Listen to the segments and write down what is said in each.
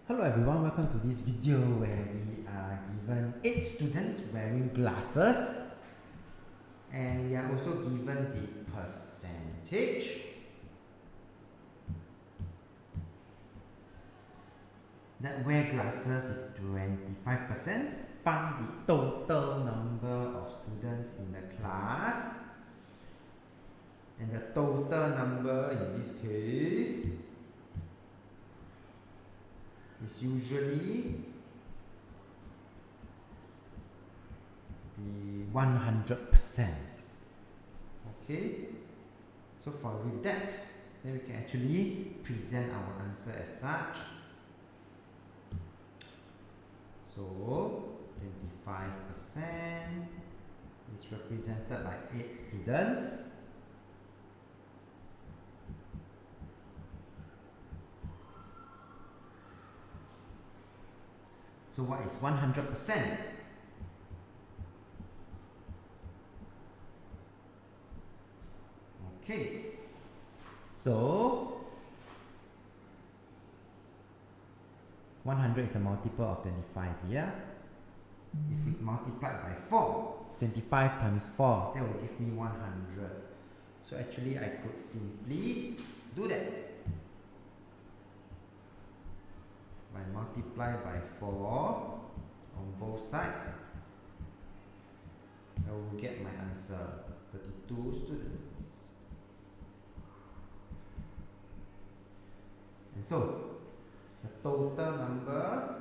Hello everyone, welcome to this video where we are given 8 students wearing glasses and we are also given the percentage that wear glasses is 25%. Find the total number of students in the class, and the total number in this case is usually the 100%. Okay, so with that, then we can actually present our answer as such. So 25% is represented by 8 students. So what is 100%? Okay, so 100 is a multiple of 25, yeah? If we multiply by 4, 25 times 4, that will give me 100. So actually I could simply do that. By multiply by 4 on both sides, I will get my answer, 32 students. And so, the total number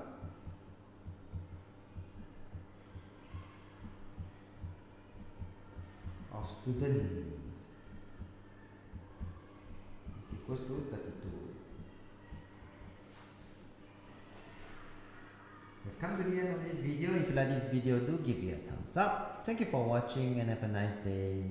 of students is equals to 32. We've come to the end of this video. If you like this video, do give it a thumbs up. Thank you for watching and have a nice day.